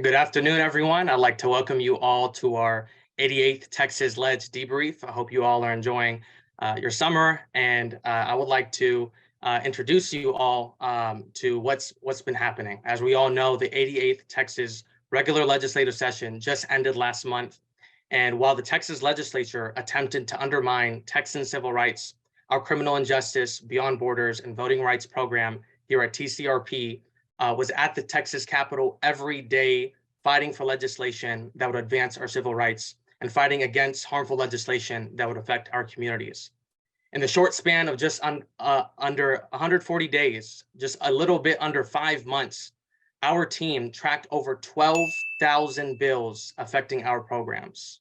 Good afternoon, everyone. I'd like to welcome you all to our 88th Texas Ledge Debrief. I hope you all are enjoying your summer, and I would like to introduce you all to what's been happening. As we all know, the 88th Texas regular legislative session just ended last month, and while the Texas legislature attempted to undermine Texan civil rights, our criminal injustice, beyond borders, and voting rights program here at TCRP was at the Texas Capitol every day fighting for legislation that would advance our civil rights and fighting against harmful legislation that would affect our communities. In the short span of just under 140 days, just a little bit under 5 months, our team tracked over 12,000 bills affecting our programs.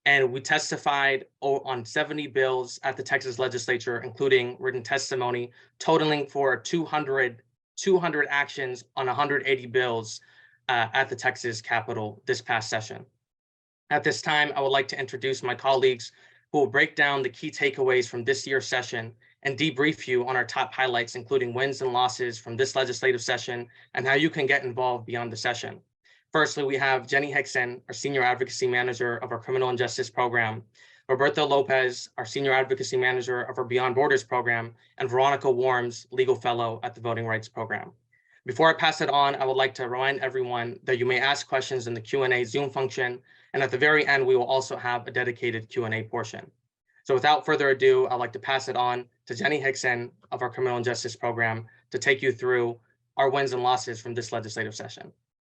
And we testified on 70 bills at the Texas legislature, including written testimony, totaling for 200 actions on 180 bills at the Texas Capitol this past session. At this time, I would like to introduce my colleagues who will break down the key takeaways from this year's session and debrief you on our top highlights, including wins and losses from this legislative session and how you can get involved beyond the session. Firstly, we have Jenny Hickson, our Senior Advocacy Manager of our Criminal Injustice Program, Roberto Lopez, our Senior Advocacy Manager of our Beyond Borders Program, and Veronica Worms, Legal Fellow at the Voting Rights Program. Before I pass it on, I would like to remind everyone that you may ask questions in the Q&A Zoom function, and at the very end, we will also have a dedicated Q&A portion. So without further ado, I'd like to pass it on to Jenny Hickson of our Criminal Injustice Program to take you through our wins and losses from this legislative session.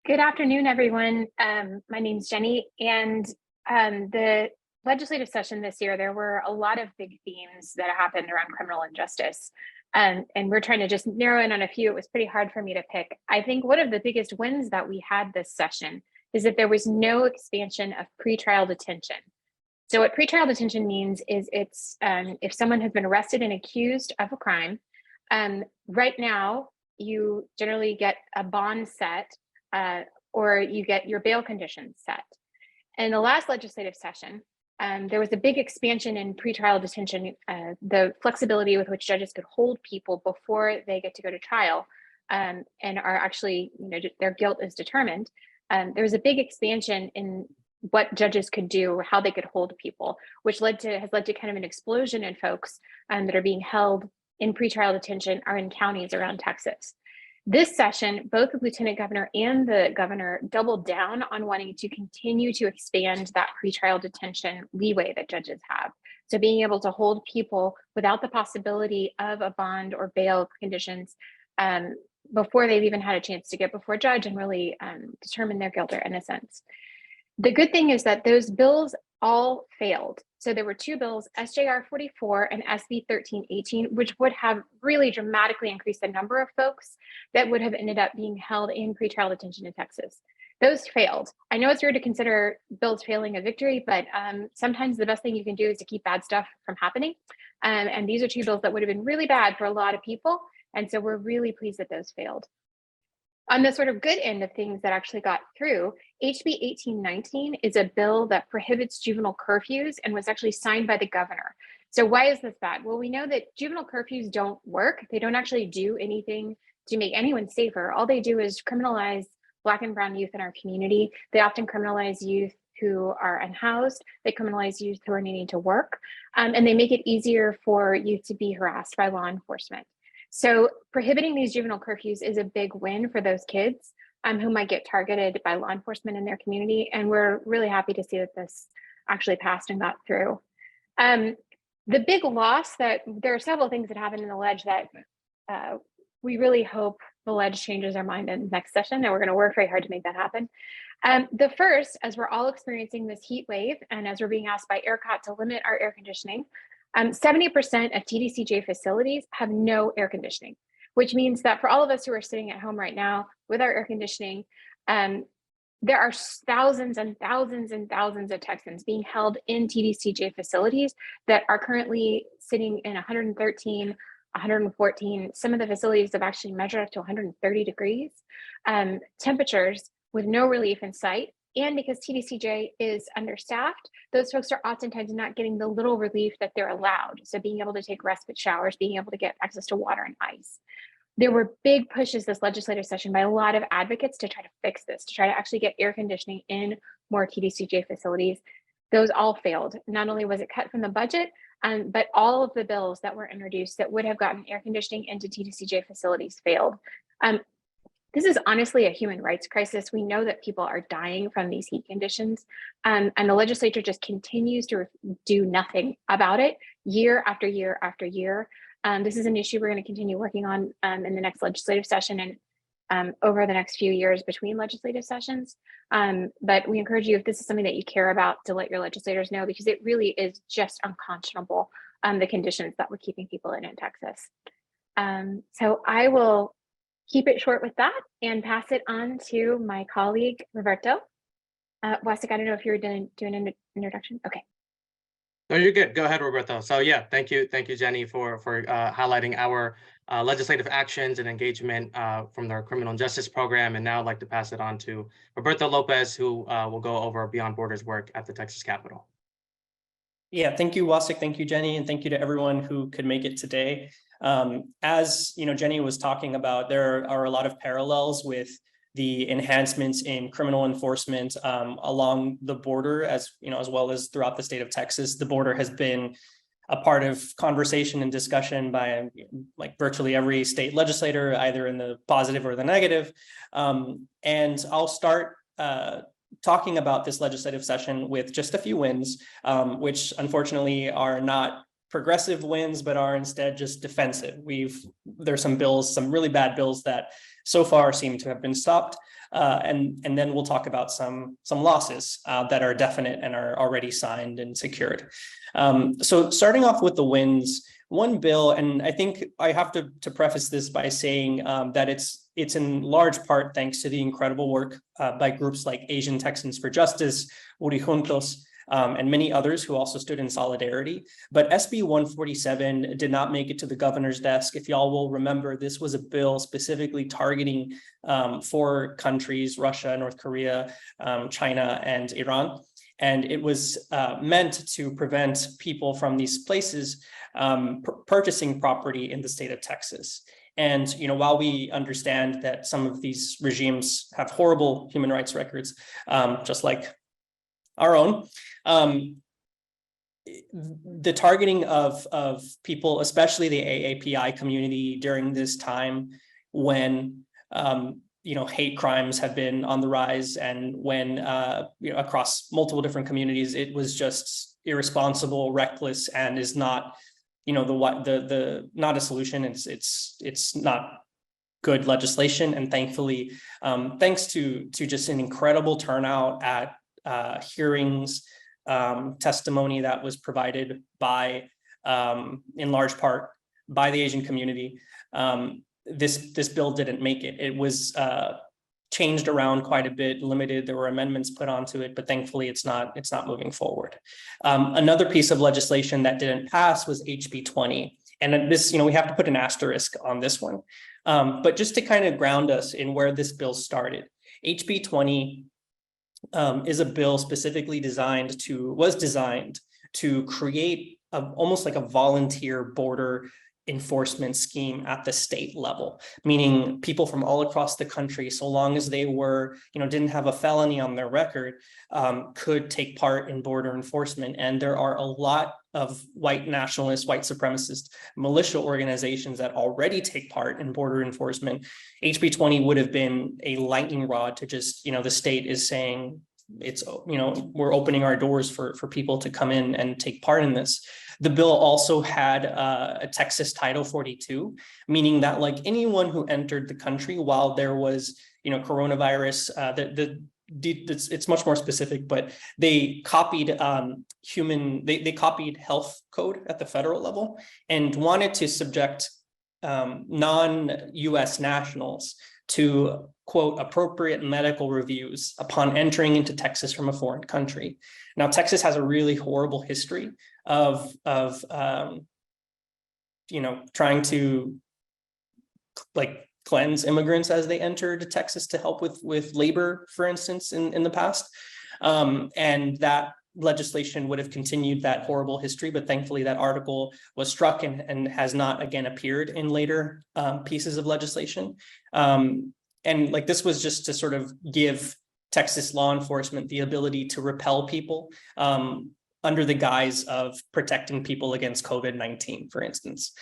Good afternoon, everyone. My name is Jenny, and the legislative session this year, there were a lot of big themes that happened around criminal injustice. And we're trying to just narrow in on a few. It was pretty hard for me to pick. I think one of the biggest wins that we had this session is that there was no expansion of pretrial detention. So what pretrial detention means is it's if someone has been arrested and accused of a crime, right now you generally get a bond set or you get your bail conditions set. In the last legislative session, there was a big expansion in pretrial detention, the flexibility with which judges could hold people before they get to go to trial and are actually, their guilt is determined. There was a big expansion in what judges could do, how they could hold people, which has led to kind of an explosion in folks that are being held in pretrial detention are in counties around Texas. This session, both the Lieutenant Governor and the Governor doubled down on wanting to continue to expand that pretrial detention leeway that judges have. So being able to hold people without the possibility of a bond or bail conditions before they've even had a chance to get before a judge and really determine their guilt or innocence. The good thing is that those bills all failed. So there were two bills, SJR 44 and SB 1318, which would have really dramatically increased the number of folks that would have ended up being held in pretrial detention in Texas. Those failed. I know it's weird to consider bills failing a victory, but sometimes the best thing you can do is to keep bad stuff from happening. And these are two bills that would have been really bad for a lot of people. And so we're really pleased that those failed. On the sort of good end of things that actually got through, HB 1819 is a bill that prohibits juvenile curfews and was actually signed by the governor. So why is this bad? Well, we know that juvenile curfews don't work. They don't actually do anything to make anyone safer. All they do is criminalize Black and brown youth in our community. They often criminalize youth who are unhoused. They criminalize youth who are needing to work. And they make it easier for youth to be harassed by law enforcement. So prohibiting these juvenile curfews is a big win for those kids who might get targeted by law enforcement in their community. And we're really happy to see that this actually passed and got through. The big loss that there are several things that happened in the ledge that we really hope the ledge changes their mind in the next session, and we're going to work very hard to make that happen. The first, as we're all experiencing this heat wave and as we're being asked by ERCOT to limit our air conditioning, 70% of TDCJ facilities have no air conditioning, which means that for all of us who are sitting at home right now with our air conditioning, there are thousands and thousands and thousands of Texans being held in TDCJ facilities that are currently sitting in 113, 114. Some of the facilities have actually measured up to 130 degrees temperatures with no relief in sight. And because TDCJ is understaffed, those folks are oftentimes not getting the little relief that they're allowed. So being able to take respite showers, being able to get access to water and ice. there were big pushes this legislative session by a lot of advocates to try to fix this, to try to actually get air conditioning in more TDCJ facilities. Those all failed. Not only was it cut from the budget, but all of the bills that were introduced that would have gotten air conditioning into TDCJ facilities failed. This is honestly a human rights crisis. We know that people are dying from these heat conditions, and the legislature just continues to do nothing about it year after year after year. This is an issue we're going to continue working on in the next legislative session and over the next few years between legislative sessions. But we encourage you, if this is something that you care about, to let your legislators know, because it really is just unconscionable, the conditions that we're keeping people in Texas. So I will keep it short with that and pass it on to my colleague, Roberto. Wasik, I don't know if you were doing an introduction. Okay. No, you're good. Go ahead, Roberto. So yeah, thank you, Jenny, for highlighting our legislative actions and engagement from the criminal justice program. And now I'd like to pass it on to Roberto Lopez, who will go over Beyond Borders work at the Texas Capitol. Yeah, thank you, Wasik. Thank you, Jenny, and thank you to everyone who could make it today. As Jenny was talking about, there are a lot of parallels with the enhancements in criminal enforcement along the border, as well as throughout the state of Texas. The border has been a part of conversation and discussion by like virtually every state legislator, either in the positive or the negative. And I'll start talking about this legislative session with just a few wins, which unfortunately are not progressive wins, but are instead just defensive. There's some bills, some really bad bills that so far seem to have been stopped. And then we'll talk about some losses that are definite and are already signed and secured. So starting off with the wins, one bill, and I think I have to preface this by saying that it's in large part thanks to the incredible work by groups like Asian Texans for Justice, Uri Juntos, and many others who also stood in solidarity. But SB 147 did not make it to the governor's desk. If y'all will remember, this was a bill specifically targeting 4 countries, Russia, North Korea, China, and Iran. And it was meant to prevent people from these places purchasing property in the state of Texas. And while we understand that some of these regimes have horrible human rights records, just like our own, the targeting of people, especially the AAPI community during this time when hate crimes have been on the rise, and when across multiple different communities, it was just irresponsible, reckless, and is not not a solution. It's not good legislation. And thankfully, thanks to just an incredible turnout at hearings, testimony that was provided by, in large part, by the Asian community, this bill didn't make it. It was changed around quite a bit, limited. There were amendments put onto it, but thankfully it's not moving forward. Another piece of legislation that didn't pass was HB 20. And this, we have to put an asterisk on this one. But just to kind of ground us in where this bill started, HB 20 is a bill specifically was designed to create almost like a volunteer border enforcement scheme at the state level, meaning people from all across the country, so long as they were, didn't have a felony on their record, could take part in border enforcement. And there are a lot of white nationalist, white supremacist militia organizations that already take part in border enforcement. HB 20 would have been a lightning rod to just, the state is saying it's, we're opening our doors for people to come in and take part in this. The bill also had a Texas Title 42, meaning that like anyone who entered the country while there was, coronavirus, it's much more specific, but they copied they copied health code at the federal level and wanted to subject non-US nationals to, quote, appropriate medical reviews upon entering into Texas from a foreign country. Now, Texas has a really horrible history of trying to like cleanse immigrants as they entered Texas to help with labor, for instance, in the past. And that legislation would have continued that horrible history, but thankfully that article was struck and has not again appeared in later pieces of legislation. And like this was just to sort of give Texas law enforcement the ability to repel people under the guise of protecting people against COVID-19, for instance.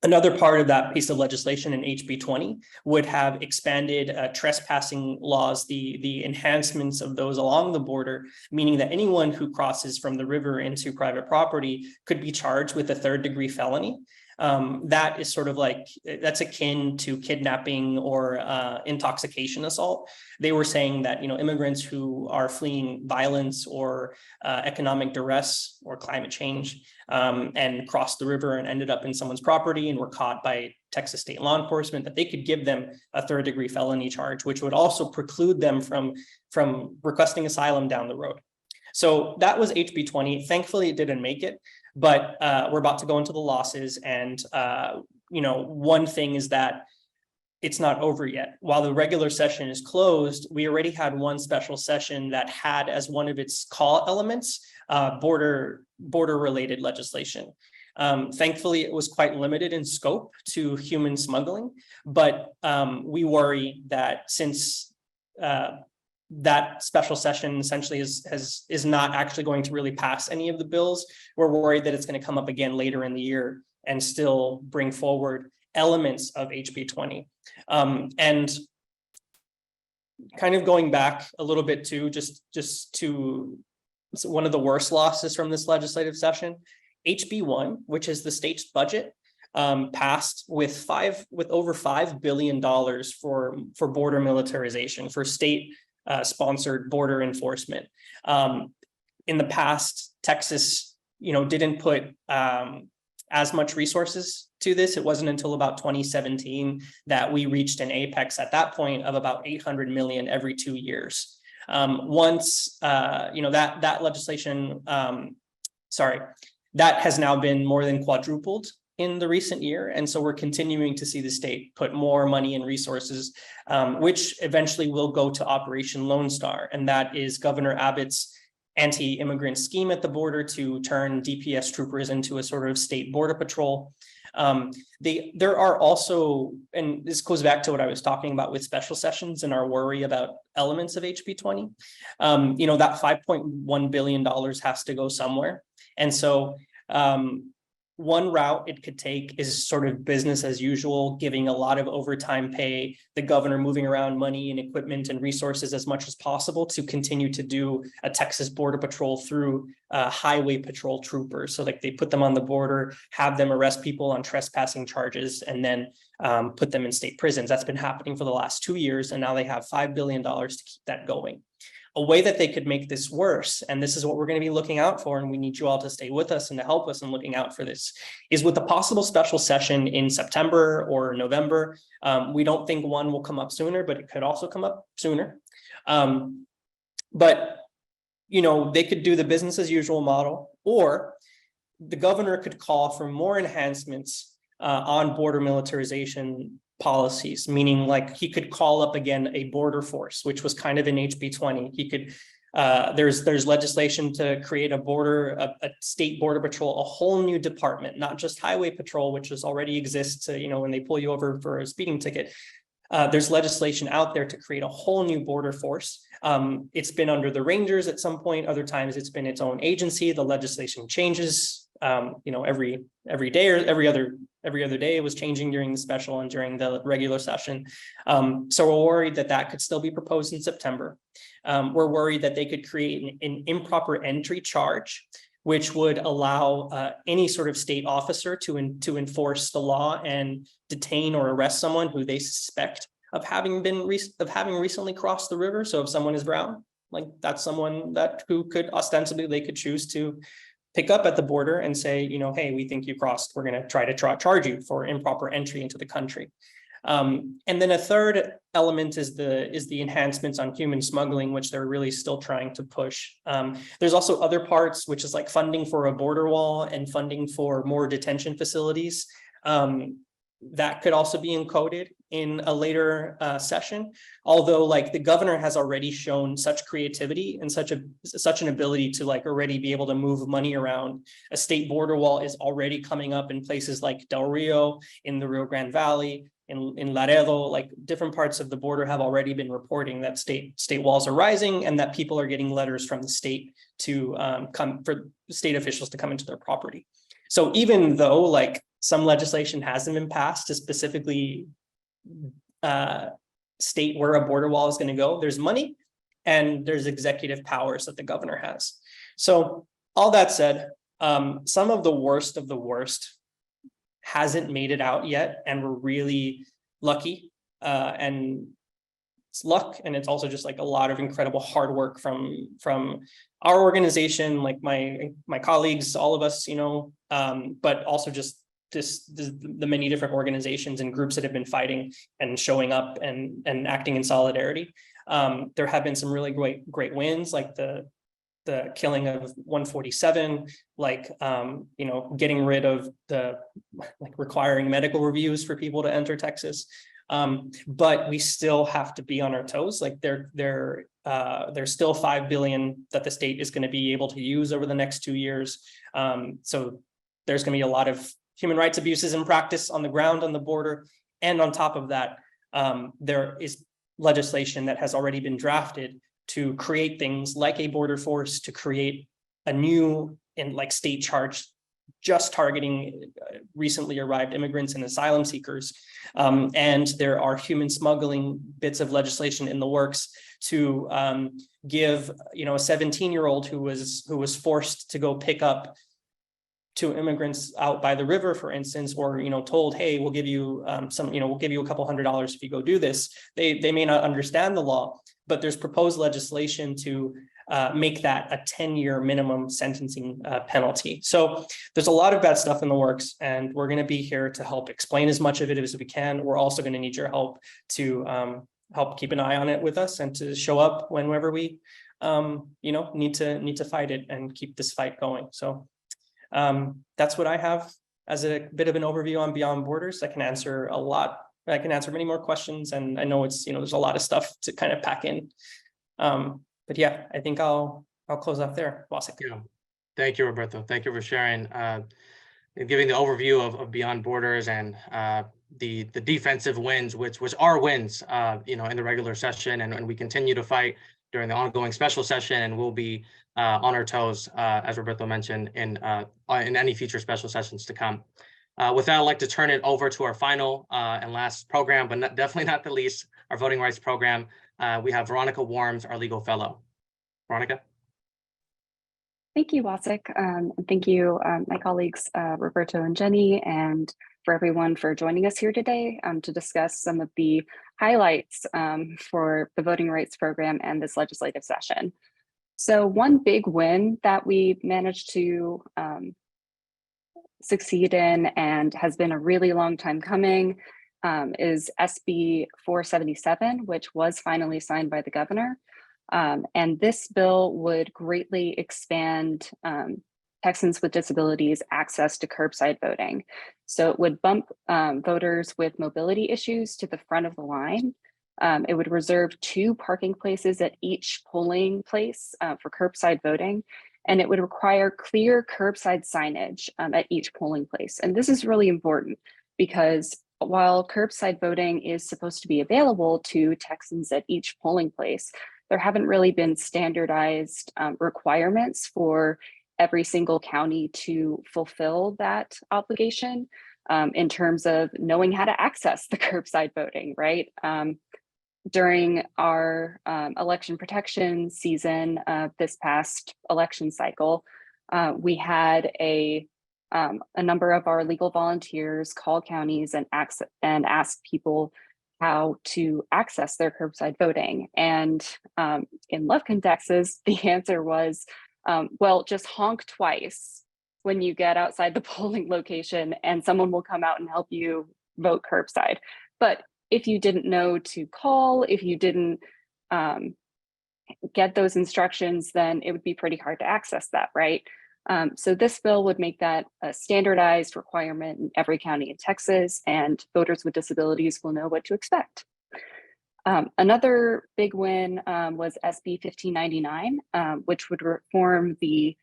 Another part of that piece of legislation in HB 20 would have expanded trespassing laws, the enhancements of those along the border, meaning that anyone who crosses from the river into private property could be charged with a third-degree felony. That is sort of like, that's akin to kidnapping or intoxication assault. They were saying that, you know, immigrants who are fleeing violence or economic duress or climate change and crossed the river and ended up in someone's property and were caught by Texas state law enforcement, that they could give them a third-degree felony charge, which would also preclude them from requesting asylum down the road. So that was HB 20. Thankfully, it didn't make it. But we're about to go into the losses. And, you know, one thing is that it's not over yet. While the regular session is closed, we already had one special session that had as one of its call elements, border related legislation. Thankfully, it was quite limited in scope to human smuggling, but we worry that since that special session essentially is not actually going to really pass any of the bills, we're worried that it's going to come up again later in the year and still bring forward elements of HB 20. And kind of going back a little bit to just to one of the worst losses from this legislative session, HB 1, which is the state's budget, passed with over $5 billion for border militarization, for state sponsored border enforcement. In the past, Texas, you know, didn't put as much resources to this. It wasn't until about 2017 that we reached an apex at that point of about 800 million every 2 years. Once, you know, that legislation, that has now been more than quadrupled in the recent year. And so we're continuing to see the state put more money and resources, which eventually will go to Operation Lone Star. And that is Governor Abbott's anti-immigrant scheme at the border to turn DPS troopers into a sort of state border patrol. There are also, and this goes back to what I was talking about with special sessions and our worry about elements of HB 20. You know, that $5.1 billion has to go somewhere. And so one route it could take is sort of business as usual, giving a lot of overtime pay, the governor moving around money and equipment and resources as much as possible to continue to do a Texas border patrol through highway patrol troopers. So like they put them on the border, have them arrest people on trespassing charges, and then put them in state prisons. That's been happening for the last 2 years. And now they have $5 billion to keep that going. A way that they could make this worse, and this is what we're going to be looking out for, and we need you all to stay with us and to help us in looking out for this, is with the possible special session in September or November. We don't think one will come up sooner, but it could also come up sooner. But, you know, they could do the business as usual model, or the governor could call for more enhancements on border militarization policies, meaning like he could call up again a border force, which was kind of in HB 20. He could, there's legislation to create a state border patrol, a whole new department, not just highway patrol, which already exists, you know, when they pull you over for a speeding ticket. There's legislation out there to create a whole new border force. It's been under the Rangers at some point. Other times it's been its own agency. The legislation changes, you know, every day or every other day. It was changing during the special and during the regular session. So we're worried that that could still be proposed in September. We're worried that they could create an improper entry charge, which would allow any sort of state officer to enforce the law and detain or arrest someone who they suspect of having recently crossed the river. So if someone is brown, like that's someone who could ostensibly, they could choose to pick up at the border and say, you know, hey, we think you crossed. We're going to try to charge you for improper entry into the country. And then a third element is the enhancements on human smuggling, which they're really still trying to push. There's also other parts, which is like funding for a border wall and funding for more detention facilities. that could also be encoded in a later session. Although like the governor has already shown such creativity and such an ability to like already be able to move money around. A state border wall is already coming up in places like Del Rio, in the Rio Grande Valley, in Laredo. Like different parts of the border have already been reporting that state walls are rising and that people are getting letters from the state to come for state officials to come into their property. So even though like some legislation hasn't been passed to specifically state where a border wall is going to go, there's money and there's executive powers that the governor has. So all that said, some of the worst hasn't made it out yet, and we're really lucky. And it's luck, and it's also just like a lot of incredible hard work from our organization, like my colleagues, all of us, but also just the many different organizations and groups that have been fighting and showing up and acting in solidarity. There have been some really great wins, like the killing of 147, like getting rid of the requiring medical reviews for people to enter Texas. But we still have to be on our toes. Like there's still $5 billion that the state is going to be able to use over the next 2 years. So there's going to be a lot of human rights abuses in practice on the ground, on the border. And on top of that, there is legislation that has already been drafted to create things like a border force, to create a new state charge just targeting recently arrived immigrants and asylum seekers. And there are human smuggling bits of legislation in the works to give a 17-year-old who was forced to go pick up 2 immigrants out by the river, for instance, or told, hey, we'll give you we'll give you a couple $100 if you go do this. They may not understand the law, but there's proposed legislation to make that a 10-year minimum sentencing penalty. So there's a lot of bad stuff in the works, and we're going to be here to help explain as much of it as we can. We're also going to need your help to help keep an eye on it with us and to show up whenever we need to fight it and keep this fight going. So that's what I have as a bit of an overview on Beyond Borders. I can answer many more questions, and I know it's there's a lot of stuff to kind of pack in. But yeah, I think I'll close off there. Yeah. Thank you, Roberto. Thank you for sharing and giving the overview of Beyond Borders and the defensive wins, which are wins, in the regular session, and we continue to fight during the ongoing special session, and we'll be on our toes, as Roberto mentioned, in any future special sessions to come. With that, I'd like to turn it over to our final and last program, but definitely not the least, our voting rights program. We have Veronica Worms, our legal fellow. Veronica. Thank you, Wasik. And thank you, my colleagues, Roberto and Jenny, and for everyone for joining us here today to discuss some of the highlights for the voting rights program and this legislative session. So one big win that we managed to succeed in, and has been a really long time coming, is SB 477, which was finally signed by the governor. And this bill would greatly expand Texans with disabilities' access to curbside voting. So it would bump voters with mobility issues to the front of the line. It would reserve 2 parking places at each polling place for curbside voting. And it would require clear curbside signage at each polling place. And this is really important because while curbside voting is supposed to be available to Texans at each polling place, there haven't really been standardized requirements for every single county to fulfill that obligation in terms of knowing how to access the curbside voting, right? During our election protection season this past election cycle, we had a number of our legal volunteers call counties and ask people how to access their curbside voting. And in Lufkin, Texas, the answer was, well, just honk twice when you get outside the polling location and someone will come out and help you vote curbside. But if you didn't know to call, if you didn't get those instructions, then it would be pretty hard to access that, right? So this bill would make that a standardized requirement in every county in Texas, and voters with disabilities will know what to expect. Another big win was SB 1599, which would reform the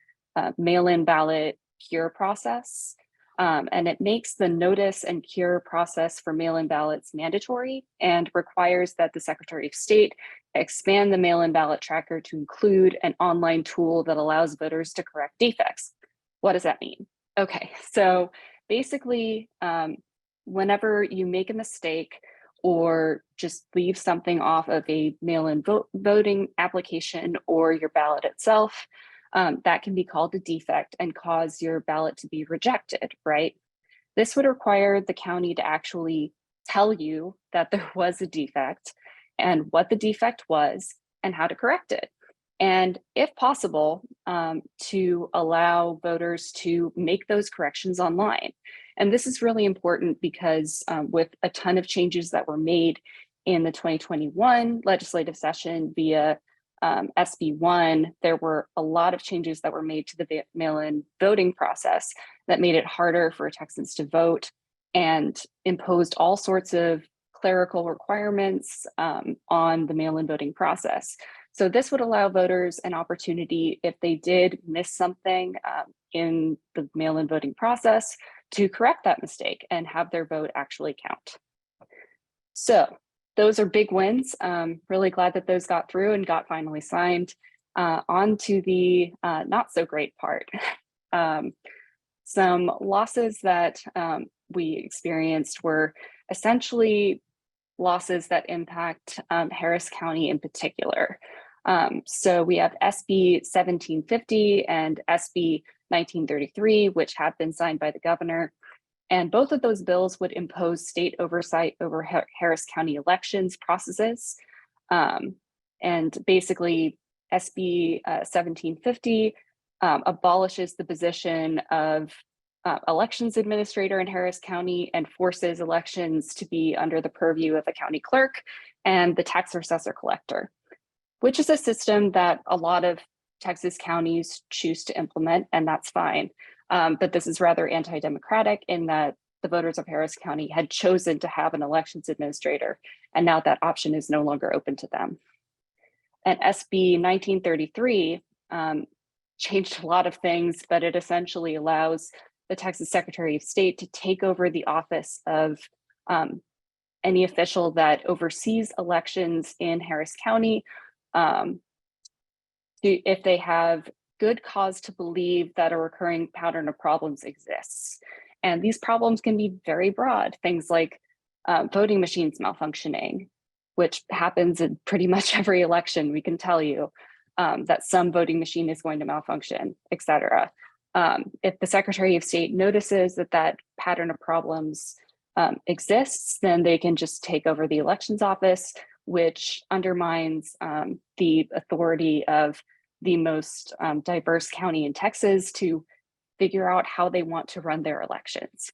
mail-in ballot cure process. And it makes the notice and cure process for mail-in ballots mandatory and requires that the Secretary of State expand the mail-in ballot tracker to include an online tool that allows voters to correct defects. What does that mean? Okay, so basically, whenever you make a mistake or just leave something off of a mail-in voting application or your ballot itself, that can be called a defect and cause your ballot to be rejected, right? This would require the county to actually tell you that there was a defect and what the defect was and how to correct it. And if possible, to allow voters to make those corrections online. And this is really important because with a ton of changes that were made in the 2021 legislative session via SB1, there were a lot of changes that were made to the mail-in voting process that made it harder for Texans to vote and imposed all sorts of clerical requirements on the mail-in voting process. So this would allow voters an opportunity, if they did miss something in the mail-in voting process, to correct that mistake and have their vote actually count. So those are big wins. Really glad that those got through and got finally signed. On to the not so great part. Some losses that we experienced were essentially losses that impact Harris County in particular. So we have SB 1750 and SB 1933, which have been signed by the governor. And both of those bills would impose state oversight over Harris County elections processes. And basically, SB 1750 abolishes the position of elections administrator in Harris County and forces elections to be under the purview of a county clerk and the tax assessor collector, which is a system that a lot of Texas counties choose to implement, and that's fine. But this is rather anti-democratic in that the voters of Harris County had chosen to have an elections administrator, and now that option is no longer open to them. And SB 1933 changed a lot of things, but it essentially allows the Texas Secretary of State to take over the office of any official that oversees elections in Harris County if they have good cause to believe that a recurring pattern of problems exists. And these problems can be very broad, things like voting machines malfunctioning, which happens in pretty much every election, we can tell you that some voting machine is going to malfunction, et cetera. If the Secretary of State notices that that pattern of problems exists, then they can just take over the elections office, which undermines the authority of the most diverse county in Texas to figure out how they want to run their elections.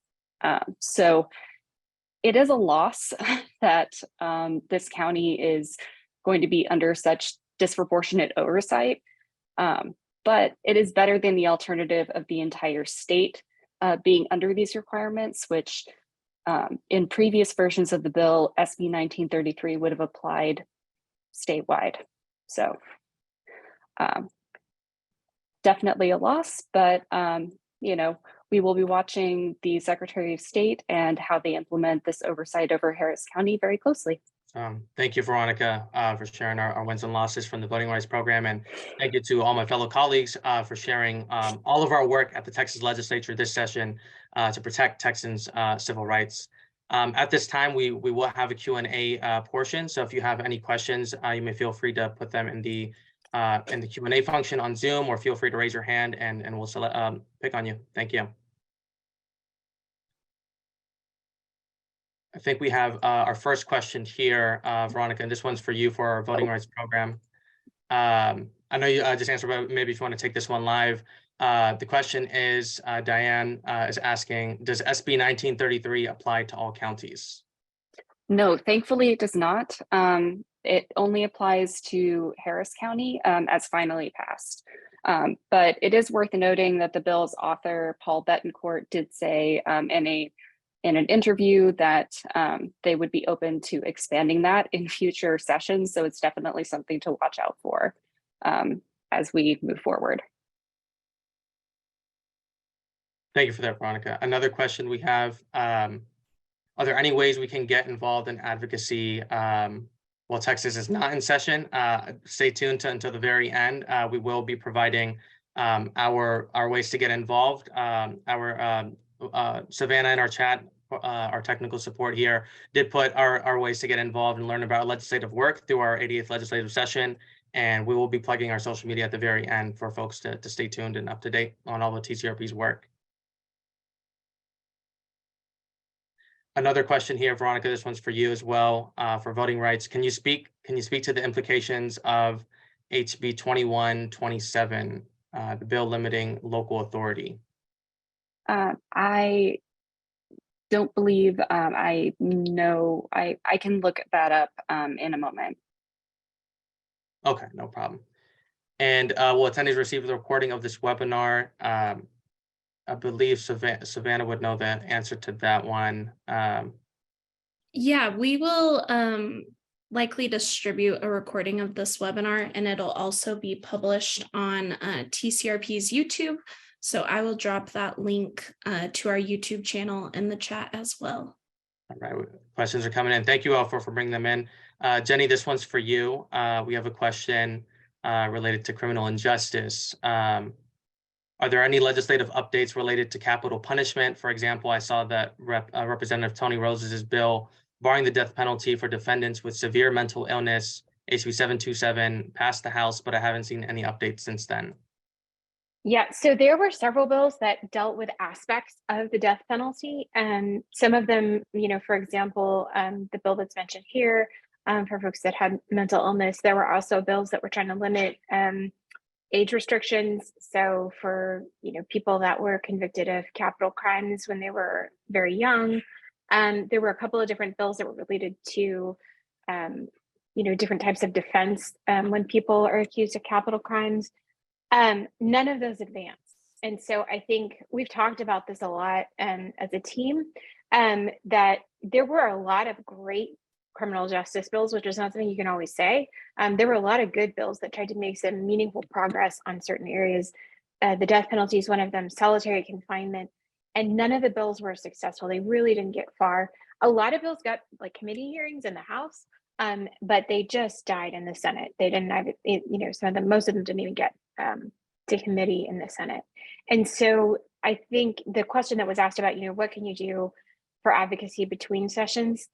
So it is a loss that this county is going to be under such disproportionate oversight, but it is better than the alternative of the entire state being under these requirements, which in previous versions of the bill, SB 1933 would have applied statewide. So definitely a loss, but you know, we will be watching the Secretary of State and how they implement this oversight over Harris County very closely. Thank you, Veronica, for sharing our wins and losses from the voting rights program. And thank you to all my fellow colleagues for sharing all of our work at the Texas Legislature this session to protect Texans' civil rights. At this time, we will have a Q&A portion. So if you have any questions, you may feel free to put them in the Q&A function on Zoom, or feel free to raise your hand and we'll pick on you. Thank you. I think we have our first question here, Veronica, and this one's for you for our voting rights program. I know you just answered, but maybe if you want to take this one live. The question is, Diane is asking, does SB 1933 apply to all counties? No, thankfully it does not. It only applies to Harris County as finally passed. But it is worth noting that the bill's author, Paul Betancourt, did say in an interview that they would be open to expanding that in future sessions. So it's definitely something to watch out for as we move forward. Thank you for that, Veronica. Another question we have, are there any ways we can get involved in advocacy while Texas is not in session? Stay tuned until the very end. We will be providing our ways to get involved. Savannah in our chat, our technical support here, did put our ways to get involved and learn about legislative work through our 88th legislative session. And we will be plugging our social media at the very end for folks to stay tuned and up to date on all the TCRP's work. Another question here, Veronica, this one's for you as well, for voting rights. Can you speak to the implications of HB 2127, the bill limiting local authority? I don't believe I know. I can look that up in a moment. Okay, no problem. And will attendees receive the recording of this webinar? I believe Savannah would know the answer to that one. Yeah, we will likely distribute a recording of this webinar, and it'll also be published on TCRP's YouTube. So I will drop that link to our YouTube channel in the chat as well. All right, questions are coming in. Thank you all for bringing them in. Jenny, this one's for you. We have a question related to criminal injustice. Are there any legislative updates related to capital punishment? For example, I saw that Representative Tony Rose's bill barring the death penalty for defendants with severe mental illness, HB 727, passed the House, but I haven't seen any updates since then. Yeah, so there were several bills that dealt with aspects of the death penalty, and some of them, for example, the bill that's mentioned here for folks that had mental illness. There were also bills that were trying to limit age restrictions. So for people that were convicted of capital crimes when they were very young, there were a couple of different bills that were related to different types of defense when people are accused of capital crimes. None of those advanced. And so I think we've talked about this a lot as a team, that there were a lot of great criminal justice bills, which is not something you can always say. There were a lot of good bills that tried to make some meaningful progress on certain areas. The death penalty is one of them, solitary confinement, and none of the bills were successful. They really didn't get far. A lot of bills got committee hearings in the House, but they just died in the Senate. They didn't have it, most of them didn't even get to committee in the Senate. And so I think the question that was asked about, what can you do for advocacy between sessions?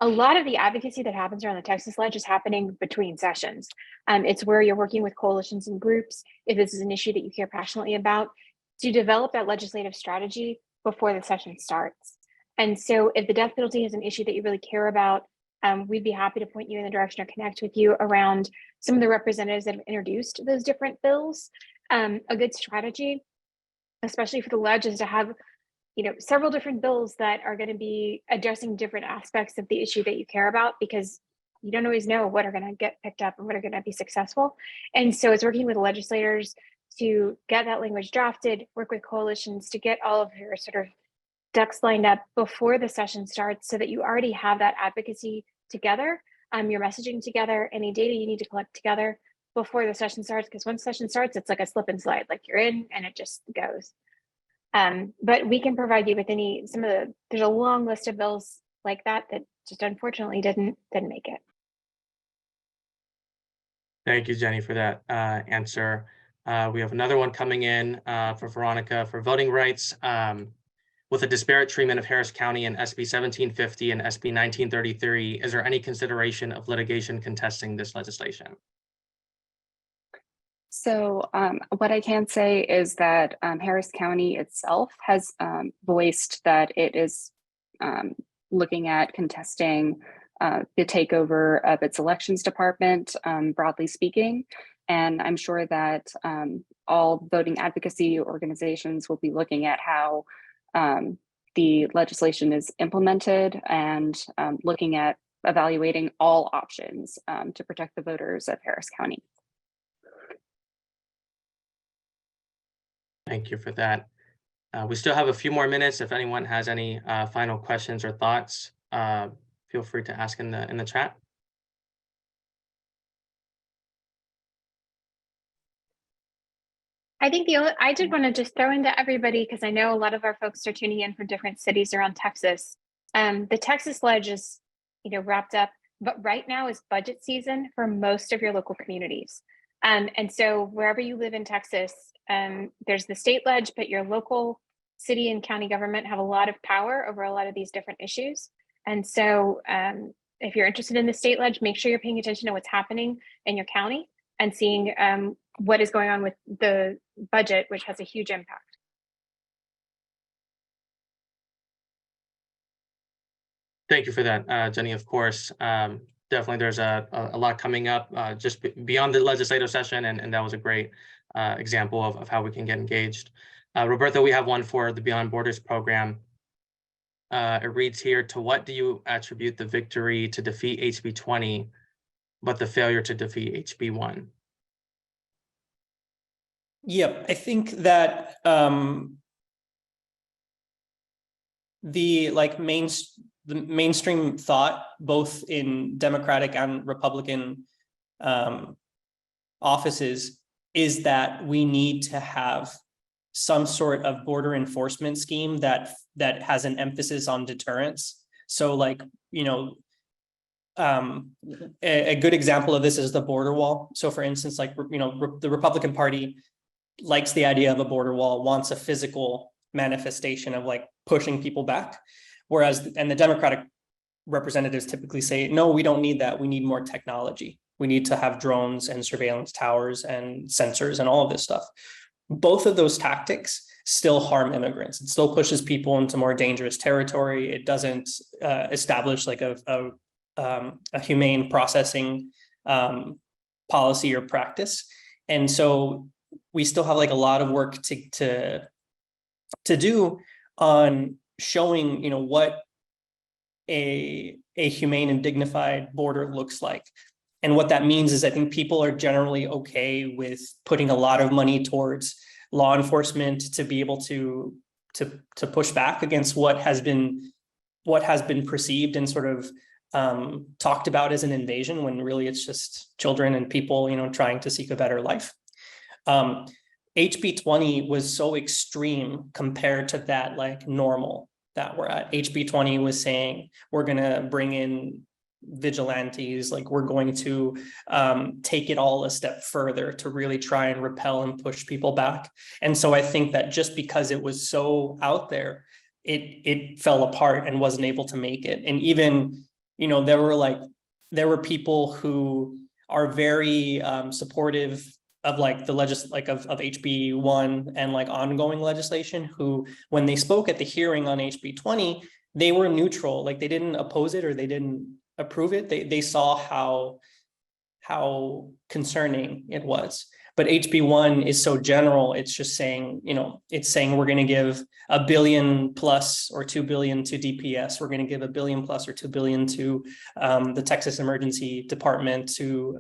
A lot of the advocacy that happens around the Texas Ledge is happening between sessions. It's where you're working with coalitions and groups, if this is an issue that you care passionately about, to develop that legislative strategy before the session starts. And so if the death penalty is an issue that you really care about, we'd be happy to point you in the direction or connect with you around some of the representatives that have introduced those different bills. A good strategy, especially for the Ledge, is to have several different bills that are going to be addressing different aspects of the issue that you care about, because you don't always know what are going to get picked up and what are going to be successful. And so it's working with legislators to get that language drafted, work with coalitions to get all of your sort of ducks lined up before the session starts, so that you already have that advocacy together, your messaging together, any data you need to collect together before the session starts. Because once session starts, it's like a slip and slide, like you're in and it just goes. But we can provide you with there's a long list of bills like that just unfortunately didn't make it. Thank you, Jenny, for that answer. We have another one coming in for Veronica for voting rights. With the disparate treatment of Harris County in SB 1750 and SB 1933, is there any consideration of litigation contesting this legislation? So what I can say is that Harris County itself has voiced that it is looking at contesting the takeover of its elections department, broadly speaking. And I'm sure that all voting advocacy organizations will be looking at how the legislation is implemented and looking at evaluating all options to protect the voters of Harris County. Thank you for that. We still have a few more minutes. If anyone has any final questions or thoughts, feel free to ask in the chat. I think I did want to just throw into everybody, because I know a lot of our folks are tuning in from different cities around Texas. The Texas Ledge is, wrapped up, but right now is budget season for most of your local communities. And so wherever you live in Texas, there's the state ledge, but your local city and county government have a lot of power over a lot of these different issues. And so if you're interested in the state ledge, make sure you're paying attention to what's happening in your county and seeing what is going on with the budget, which has a huge impact. Thank you for that, Jenny. Of course, definitely there's a lot coming up just beyond the legislative session, and that was a great example of how we can get engaged. Roberto, we have one for the Beyond Borders program. It reads here, to what do you attribute the victory to defeat HB 20, but the failure to defeat HB 1? Yep, I think that the mainstream thought, both in Democratic and Republican offices, is that we need to have some sort of border enforcement scheme that has an emphasis on deterrence. So a good example of this is the border wall. So for instance, the Republican Party likes the idea of a border wall, wants a physical manifestation of pushing people back. And the Democratic representatives typically say, no, we don't need that. We need more technology. We need to have drones and surveillance towers and sensors and all of this stuff. Both of those tactics still harm immigrants. It still pushes people into more dangerous territory. It doesn't establish a humane processing policy or practice. And so we still have a lot of work to do on showing what a humane and dignified border looks like. And what that means is I think people are generally okay with putting a lot of money towards law enforcement to be able to push back against what has been perceived and sort of talked about as an invasion, when really it's just children and people trying to seek a better life. HB 20 was so extreme compared to that normal that we're at. HB 20 was saying we're going to bring in vigilantes, we're going to take it all a step further to really try and repel and push people back. And so I think that just because it was so out there, it fell apart and wasn't able to make it. And even there were people who are very supportive of the of HB 1 and ongoing legislation, who, when they spoke at the hearing on HB 20, they were neutral. They didn't oppose it or they didn't approve it. They saw how concerning it was. But HB 1 is so general. It's just saying, it's saying we're going to give $1 billion plus or $2 billion to DPS. We're going to give $1 billion plus or $2 billion to the Texas Emergency Department, to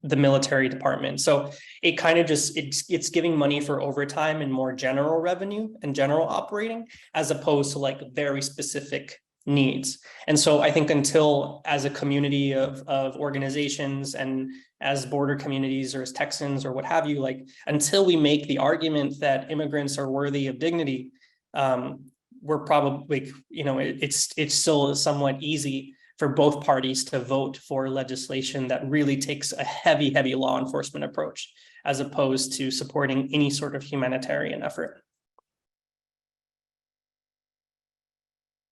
the military department. So it kind of just, it's giving money for overtime and more general revenue and general operating, as opposed to very specific needs. And so I think until, as a community of organizations and as border communities or as Texans or what have you, until we make the argument that immigrants are worthy of dignity, we're probably, it's still somewhat easy for both parties to vote for legislation that really takes a heavy law enforcement approach, as opposed to supporting any sort of humanitarian effort.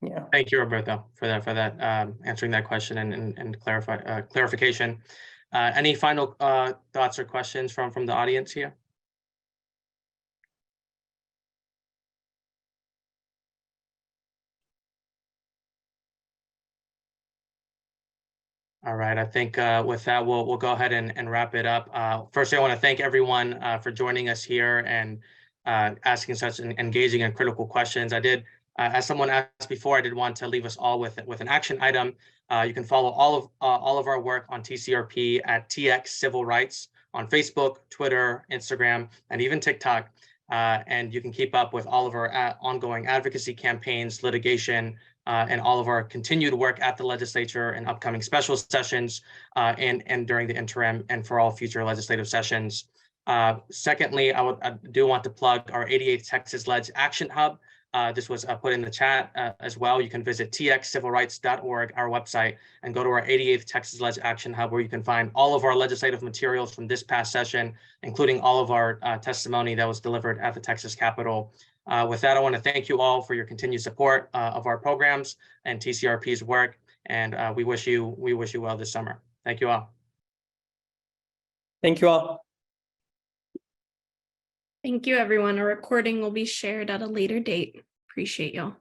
Yeah. Thank you, Roberto, for that answering that question and clarification. Any final thoughts or questions from the audience here? All right, I think with that, we'll go ahead and wrap it up. Firstly, I want to thank everyone for joining us here and asking such engaging and critical questions. I did, as someone asked before, I did want to leave us all with an action item. You can follow all of our work on TCRP at TX Civil Rights on Facebook, Twitter, Instagram, and even TikTok. And you can keep up with all of our ongoing advocacy campaigns, litigation, and all of our continued work at the legislature and upcoming special sessions and during the interim and for all future legislative sessions. Secondly, I do want to plug our 88th Texas Ledge Action Hub. This was put in the chat as well. You can visit txcivilrights.org, our website, and go to our 88th Texas Ledge Action Hub, where you can find all of our legislative materials from this past session, including all of our testimony that was delivered at the Texas Capitol. With that, I want to thank you all for your continued support of our programs and TCRP's work, and we wish you well this summer. Thank you all. Thank you all. Thank you, everyone. A recording will be shared at a later date. Appreciate y'all.